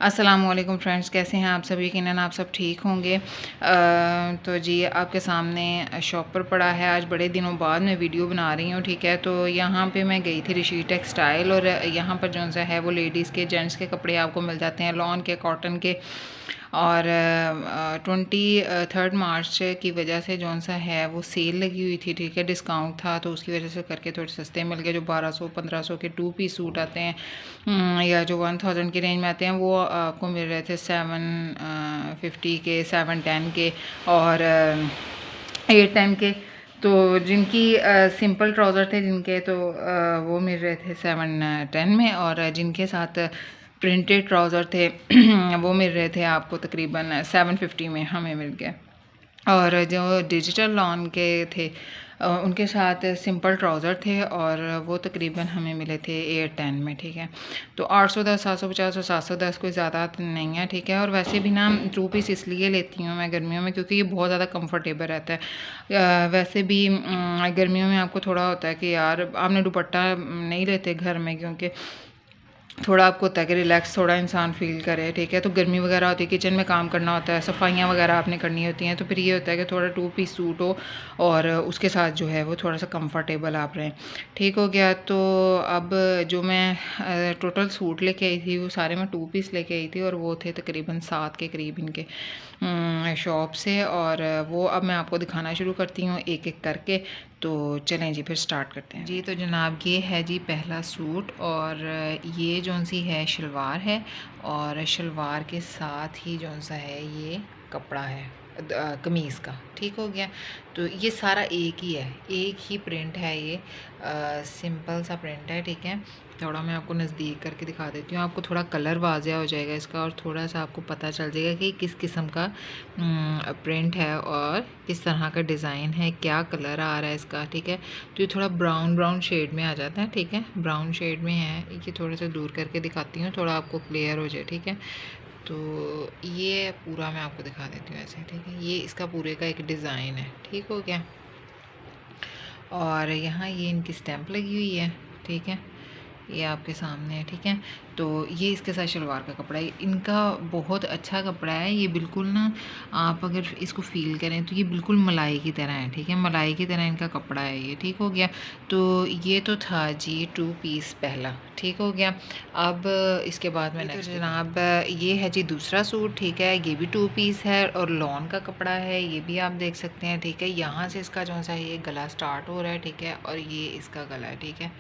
अस्सलामुअलैकुम फ्रेंड्स, कैसे हैं आप सब? यकीनन आप सब ठीक होंगे। तो जी आपके सामने शॉप पर पड़ा है। आज बड़े दिनों बाद मैं वीडियो बना रही हूँ, ठीक है। तो यहाँ पे मैं गई थी ऋषि टेक्सटाइल, और यहाँ पर जो सा है वो लेडीज़ के, जेंट्स के कपड़े आपको मिल जाते हैं, लॉन के, कॉटन के। और 23 मार्च की वजह से जो सा है वो सेल लगी हुई थी, ठीक है, डिस्काउंट था, तो उसकी वजह से करके थोड़े सस्ते मिल गए। जो 1200-1500 के 2 पीस सूट आते हैं, या जो 1000 की रेंज में आते हैं, वो आपको मिल रहे थे 750 के, 710 के, और 810 के। तो जिनकी सिंपल ट्राउज़र थे जिनके, तो वो मिल रहे थे 710 में, और जिनके साथ प्रिंटेड ट्राउज़र थे वो मिल रहे थे आपको तकरीबन 750 में हमें मिल गए। और जो डिजिटल लॉन के थे उनके साथ सिंपल ट्राउज़र थे, और वो तकरीबन हमें मिले थे 810 में, ठीक है। तो 810, 750 और 710 कोई ज़्यादा नहीं है, ठीक है। और वैसे भी ना 2 पीस इसलिए लेती हूँ मैं गर्मियों में, क्योंकि ये बहुत ज़्यादा कंफर्टेबल रहता है। वैसे भी गर्मियों में आपको थोड़ा होता है कि यार आपने दुपट्टा नहीं लेते घर में, क्योंकि थोड़ा आपको होता है कि रिलैक्स थोड़ा इंसान फ़ील करे, ठीक है। तो गर्मी वगैरह होती है, किचन में काम करना होता है, सफाइयाँ वगैरह आपने करनी होती हैं, तो फिर ये होता है कि थोड़ा 2 पीस सूट हो और उसके साथ जो है वो थोड़ा सा कंफर्टेबल आप रहें, ठीक हो गया। तो अब जो मैं टोटल सूट लेके आई थी वो सारे मैं 2 पीस लेके आई थी, और वो थे तकरीबन 7 के करीब इनके शॉप से। और वो अब मैं आपको दिखाना शुरू करती हूँ एक एक करके। तो चलें जी, फिर स्टार्ट करते हैं जी। तो जनाब ये है जी पहला सूट, और ये जौन सी है शलवार है, और शलवार के साथ ही जौन सा है ये कपड़ा है कमीज़ का, ठीक हो गया। तो ये सारा एक ही है, एक ही प्रिंट है, ये सिंपल सा प्रिंट है, ठीक है। थोड़ा मैं आपको नज़दीक करके दिखा देती हूँ, आपको थोड़ा कलर वाज़िया हो जाएगा इसका, और थोड़ा सा आपको पता चल जाएगा कि किस किस्म का प्रिंट है और किस तरह का डिज़ाइन है, क्या कलर आ रहा है इसका, ठीक है। तो ये थोड़ा ब्राउन ब्राउन शेड में आ जाता है, ठीक है, ब्राउन शेड में है ये। थोड़े से दूर करके दिखाती हूँ, थोड़ा आपको क्लियर हो जाए, ठीक है। तो ये पूरा मैं आपको दिखा देती हूँ ऐसे, ठीक है। ये इसका पूरे का एक डिज़ाइन है, ठीक हो गया। और यहाँ ये इनकी स्टैंप लगी हुई है, ठीक है, ये आपके सामने है, ठीक है। तो ये इसके साथ शलवार का कपड़ा है, इनका बहुत अच्छा कपड़ा है ये, बिल्कुल ना आप अगर इसको फ़ील करें तो ये बिल्कुल मलाई की तरह है, ठीक है, मलाई की तरह इनका कपड़ा है ये, ठीक हो गया। तो ये तो था जी 2 पीस पहला, ठीक हो गया। अब इसके बाद में नेक्स्ट जनाब ये है जी दूसरा सूट, ठीक है। ये भी 2 पीस है और लॉन का कपड़ा है, ये भी आप देख सकते हैं, ठीक है। यहाँ से इसका जो सा ये गला स्टार्ट हो रहा है, ठीक है, और ये इसका गला है, ठीक है।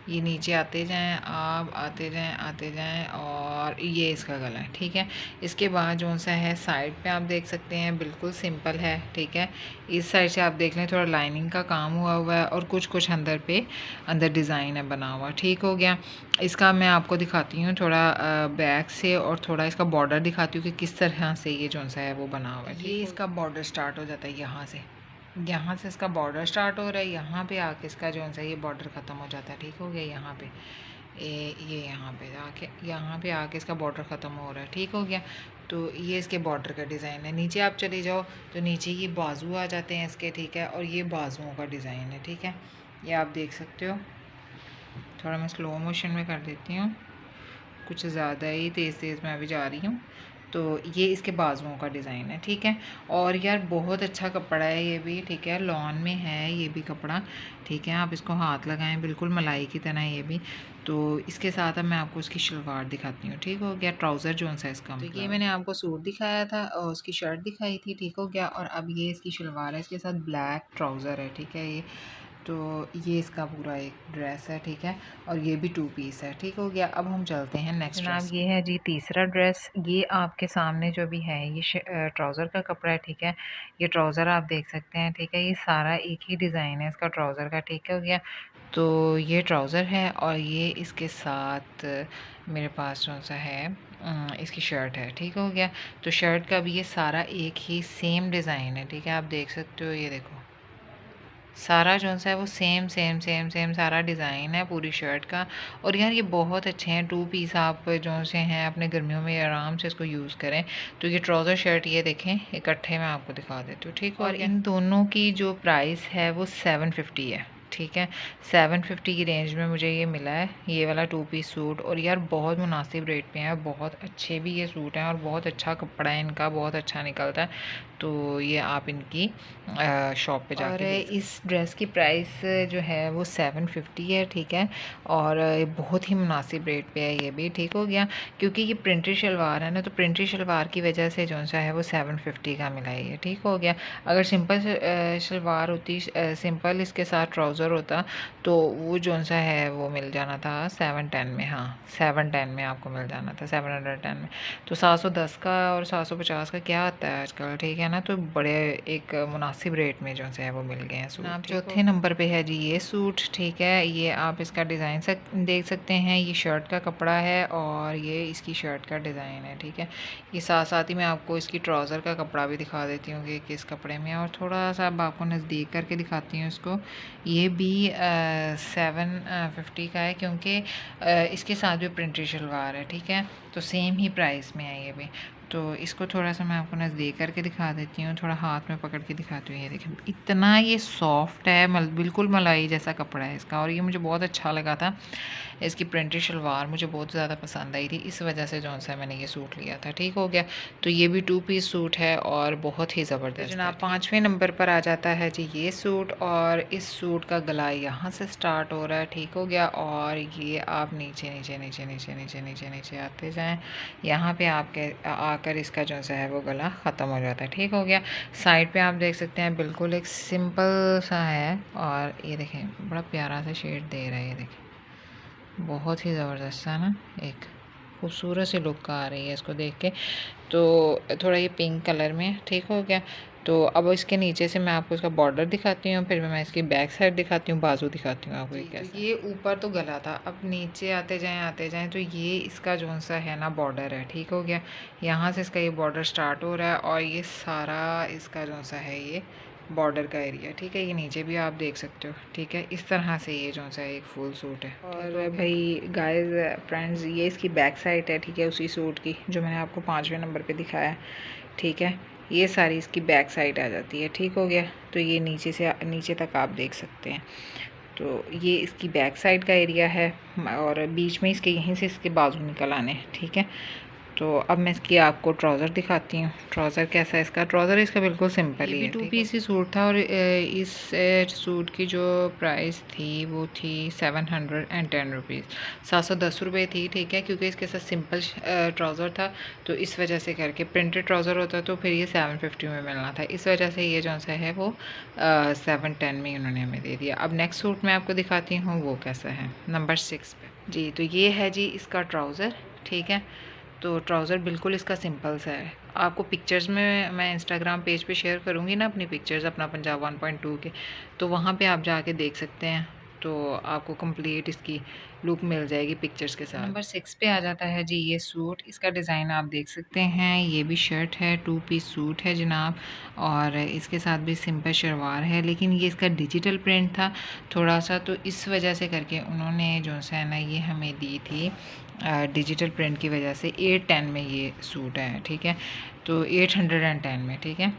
ये नीचे आते जाएं, आप आते जाएं, और ये इसका गला है, ठीक है। इसके बाद जो सा है साइड पे आप देख सकते हैं बिल्कुल सिंपल है, ठीक है। इस साइड से आप देख लें थोड़ा लाइनिंग का काम हुआ है, और कुछ अंदर डिज़ाइन है बना हुआ, ठीक हो गया। इसका मैं आपको दिखाती हूँ थोड़ा बैक से, और थोड़ा इसका बॉर्डर दिखाती हूँ कि किस तरह से ये जो सा है वो बना हुआ है। ये इसका बॉर्डर स्टार्ट हो जाता है यहाँ से इसका बॉर्डर स्टार्ट हो रहा है, यहाँ पे आके इसका जो है ये बॉर्डर ख़त्म हो जाता है, ठीक हो गया। यहाँ पे ये यहाँ पे आके इसका बॉर्डर ख़त्म हो रहा है, ठीक हो गया। तो ये इसके बॉर्डर का डिज़ाइन है। नीचे आप चले जाओ तो नीचे ये बाजू आ जाते हैं इसके, ठीक है, और ये बाजुओं का डिज़ाइन है, ठीक है, ये आप देख सकते हो। थोड़ा मैं स्लो मोशन में कर देती हूँ, कुछ ज़्यादा ही तेज़ मैं अभी जा रही हूँ। तो ये इसके बाजुओं का डिज़ाइन है, ठीक है। और यार बहुत अच्छा कपड़ा है ये भी, ठीक है, लॉन में है ये भी कपड़ा, ठीक है। आप इसको हाथ लगाएं, बिल्कुल मलाई की तरह ये भी। तो इसके साथ अब मैं आपको इसकी शलवार दिखाती हूँ, ठीक हो गया। ट्राउज़र जो सा इसका, तो ये मैंने आपको सूट दिखाया था और उसकी शर्ट दिखाई थी, ठीक हो गया। और अब ये इसकी शलवार है, इसके साथ ब्लैक ट्राउज़र है, ठीक है। ये तो ये इसका पूरा एक ड्रेस है, ठीक है, और ये भी 2 पीस है, ठीक हो गया। अब हम चलते हैं नेक्स्ट जनाब, ये है जी तीसरा ड्रेस। ये आपके सामने जो भी है ये ट्राउज़र का कपड़ा है, ठीक है। ये ट्राउज़र आप देख सकते हैं, ठीक है, ये सारा एक ही डिज़ाइन है इसका ट्राउज़र का, ठीक हो गया। तो ये ट्राउज़र है, और ये इसके साथ मेरे पास जो सा है इसकी शर्ट है, ठीक हो गया। तो शर्ट का भी ये सारा एक ही सेम डिज़ाइन है, ठीक है, आप देख सकते हो। ये देखो सारा जो सा है वो सेम सारा डिज़ाइन है पूरी शर्ट का। और यार ये बहुत अच्छे हैं 2 पीस, आप जो से हैं अपने गर्मियों में आराम से इसको यूज़ करें। तो ये ट्राउज़र शर्ट ये देखें इकट्ठे मैं आपको दिखा देती हूँ, ठीक है। और इन दोनों की जो प्राइस है वो 750 है, ठीक है। 750 की रेंज में मुझे ये मिला है, ये वाला 2 पीस सूट। और यार बहुत मुनासिब रेट पे है, बहुत अच्छे भी ये सूट हैं और बहुत अच्छा कपड़ा है इनका, बहुत अच्छा निकलता है। तो ये आप इनकी शॉप पे जाके देख। इस ड्रेस की प्राइस जो है वो 750 है, ठीक है। और बहुत ही मुनासिब रेट पे है ये भी, ठीक हो गया। क्योंकि ये प्रिंटेड शलवार है ना, तो प्रिंटेड शलवार की वजह से जो सा है वो 750 का मिला है ये, ठीक हो गया। अगर सिंपल शलवार होती, सिंपल इसके साथ ट्राउज़र होता, तो वो जो सा है वो मिल जाना था 710 में। हाँ 710 में आपको मिल जाना था, 710 में। तो 710 का और 750 का क्या आता है आजकल, ठीक है ना। तो बड़े एक मुनासिब रेट में जो है वो मिल गए हैं सूट। आप चौथे नंबर पे है जी ये सूट, ठीक है। ये आप इसका डिज़ाइन देख सकते हैं, ये शर्ट का कपड़ा है और ये इसकी शर्ट का डिज़ाइन है, ठीक है। ये साथ साथ ही मैं आपको इसकी ट्राउज़र का कपड़ा भी दिखा देती हूँ कि किस कपड़े में है, और थोड़ा सा अब आपको नज़दीक करके दिखाती हूँ इसको। ये भी 750 का है, क्योंकि इसके साथ भी प्रिंटेड शलवार है, ठीक है। तो सेम ही प्राइस में है ये भी। तो इसको थोड़ा सा मैं आपको नज़दीक करके दिखा देती हूँ, थोड़ा हाथ में पकड़ के दिखाती हूँ। ये देखिए इतना ये सॉफ्ट है, बिल्कुल मलाई जैसा कपड़ा है इसका, और ये मुझे बहुत अच्छा लगा था। इसकी प्रिंटेड शलवार मुझे बहुत ज़्यादा पसंद आई थी, इस वजह से जो सा मैंने ये सूट लिया था, ठीक हो गया। तो ये भी 2 पीस सूट है और बहुत ही ज़बरदस्त। जनाब 5वें नंबर पर आ जाता है जी ये सूट, और इस सूट का गला यहाँ से स्टार्ट हो रहा है, ठीक हो गया। और ये आप नीचे नीचे नीचे नीचे नीचे नीचे नीचे आते जाएँ, यहाँ पे आपके आकर इसका जो सा है वो गला ख़त्म हो जाता है, ठीक हो गया। साइड पे आप देख सकते हैं बिल्कुल एक सिंपल सा है, और ये देखें बड़ा प्यारा सा शेड दे रहा है, ये देखें बहुत ही ज़बरदस्त है ना, एक खूबसूरत सी लुक आ रही है इसको देख के। तो थोड़ा ये पिंक कलर में, ठीक हो गया। तो अब इसके नीचे से मैं आपको इसका बॉर्डर दिखाती हूँ, फिर मैं इसकी बैक साइड दिखाती हूँ, बाजू दिखाती हूँ आपको। कैसा ये ऊपर तो गला था, अब नीचे आते जाएं तो ये इसका जो सा है ना बॉर्डर है, ठीक हो गया। यहाँ से इसका ये बॉर्डर स्टार्ट हो रहा है, और ये सारा इसका जो सा है ये बॉर्डर का एरिया, ठीक है। ये नीचे भी आप देख सकते हो, ठीक है। इस तरह से ये जो सा एक फुल सूट है। और भाई गाइस फ्रेंड्स, ये इसकी बैक साइड है, ठीक है, उसी सूट की जो मैंने आपको 5वें नंबर पे दिखाया है, ठीक है। ये सारी इसकी बैक साइड आ जाती है, ठीक हो गया। तो ये नीचे से नीचे तक आप देख सकते हैं। तो ये इसकी बैक साइड का एरिया है, और बीच में इसके यहीं से इसके बाजू निकल आने, ठीक है। तो अब मैं इसकी आपको ट्राउज़र दिखाती हूँ। ट्राउज़र कैसा है इसका, ट्राउज़र इसका बिल्कुल सिंपल ही है, 2 पीस ही सूट था। और इस सूट की जो प्राइस थी वो थी 710 रुपीज़, 710 रुपये थी, ठीक है। क्योंकि इसके साथ सिंपल ट्राउज़र था, तो इस वजह से करके प्रिंटेड ट्राउज़र होता तो फिर ये 750 में मिलना था, इस वजह से ये जो सा है वो 710 में उन्होंने हमें दे दिया। अब नेक्स्ट सूट मैं आपको दिखाती हूँ वो कैसा है, नंबर 6 पे जी। तो ये है जी इसका ट्राउज़र, ठीक है। तो ट्राउज़र बिल्कुल इसका सिंपल सा है। आपको पिक्चर्स में मैं इंस्टाग्राम पेज पे शेयर करूँगी ना अपनी पिक्चर्स, अपना पंजाब 1.2 के, तो वहाँ पे आप जाके देख सकते हैं। तो आपको कंप्लीट इसकी लुक मिल जाएगी पिक्चर्स के साथ। नंबर 6 पे आ जाता है जी ये सूट, इसका डिज़ाइन आप देख सकते हैं। ये भी शर्ट है, 2 पीस सूट है जनाब, और इसके साथ भी सिंपल शलवार है, लेकिन ये इसका डिजिटल प्रिंट था थोड़ा सा, तो इस वजह से करके उन्होंने जो है ना ये हमें दी थी डिजिटल प्रिंट की वजह से 810 में ये सूट है, ठीक है। तो 810 में, ठीक है।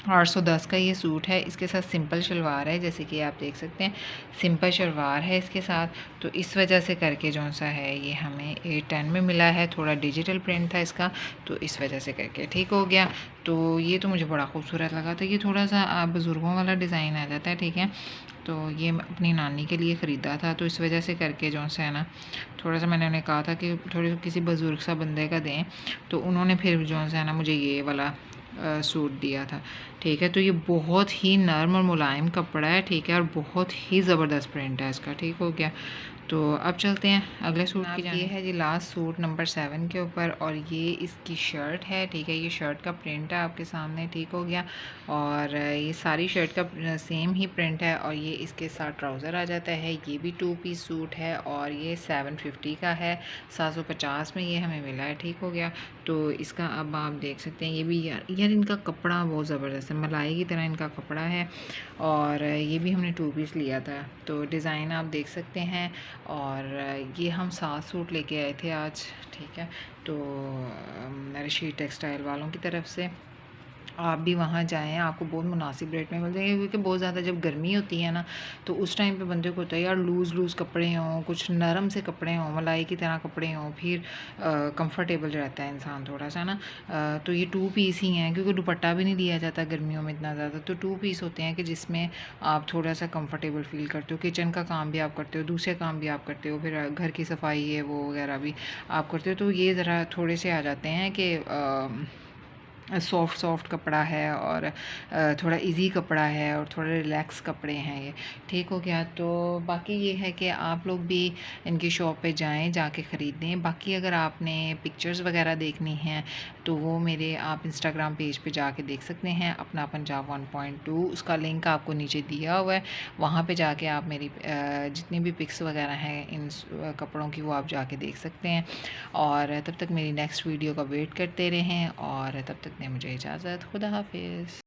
810 का ये सूट है, इसके साथ सिंपल शलवार है, जैसे कि आप देख सकते हैं सिंपल शलवार है इसके साथ। तो इस वजह से करके जो सा है ये हमें 810 में मिला है, थोड़ा डिजिटल प्रिंट था इसका, तो इस वजह से करके ठीक हो गया। तो ये तो मुझे बड़ा खूबसूरत लगा। तो ये थोड़ा सा बुज़ुर्गों वाला डिज़ाइन आ जाता है, ठीक है। तो ये अपनी नानी के लिए ख़रीदा था, तो इस वजह से करके जो सा है ना थोड़ा सा मैंने उन्हें कहा था कि थोड़ी किसी बुज़ुर्ग सा बंदे का दें, तो उन्होंने फिर जो सा है ना मुझे ये वाला सूट दिया था, ठीक है। तो ये बहुत ही नर्म और मुलायम कपड़ा है, ठीक है, और बहुत ही ज़बरदस्त प्रिंट है इसका, ठीक हो गया। तो अब चलते हैं अगले सूट की जानिब। ये है जी लास्ट सूट नंबर 7 के ऊपर, और ये इसकी शर्ट है, ठीक है। ये शर्ट का प्रिंट है आपके सामने, ठीक हो गया। और ये सारी शर्ट का सेम ही प्रिंट है, और ये इसके साथ ट्राउज़र आ जाता है। ये भी 2 पीस सूट है, और ये 750 का है, 750 में ये हमें मिला है, ठीक हो गया। तो इसका अब आप देख सकते हैं, ये भी यार इनका कपड़ा बहुत ज़बरदस्त है, मलाई की तरह इनका कपड़ा है। और ये भी हमने 2 पीस लिया था, तो डिज़ाइन आप देख सकते हैं। और ये हम 7 सूट लेके आए थे आज, ठीक है। तो रशीद टेक्सटाइल वालों की तरफ से, आप भी वहाँ जाएँ, आपको बहुत मुनासिब रेट में मिल जाएंगे, क्योंकि बहुत ज़्यादा जब गर्मी होती है ना, तो उस टाइम पे बंदे को होता है यार लूज़ कपड़े हों, कुछ नरम से कपड़े हों, मलाई की तरह कपड़े हों, फिर कंफर्टेबल रहता है इंसान थोड़ा सा ना। तो ये 2 पीस ही हैं, क्योंकि दुपट्टा भी नहीं लिया जाता गर्मियों में इतना ज़्यादा, तो 2 पीस होते हैं कि जिसमें आप थोड़ा सा कंफर्टेबल फ़ील करते हो, किचन का काम भी आप करते हो, दूसरे काम भी आप करते हो, फिर घर की सफाई है वो वगैरह भी आप करते हो, तो ये ज़रा थोड़े से आ जाते हैं कि सॉफ्ट सॉफ्ट कपड़ा है, और थोड़ा इजी कपड़ा है, और थोड़ा रिलैक्स कपड़े हैं ये। ठीक हो गया। तो बाकी ये है कि आप लोग भी इनकी शॉप पे जाएं, जाके ख़रीदें। बाकी अगर आपने पिक्चर्स वगैरह देखनी हैं तो वो मेरे आप इंस्टाग्राम पेज पे जाके देख सकते हैं, अपना पंजाब 1.2, उसका लिंक आपको नीचे दिया हुआ है। वहाँ पे जाके आप मेरी जितनी भी पिक्स वगैरह हैं इन कपड़ों की वो आप जाके देख सकते हैं। और तब तक मेरी नेक्स्ट वीडियो का वेट करते रहें, और तब तक दें मुझे इजाज़त। खुदा हाफिज़।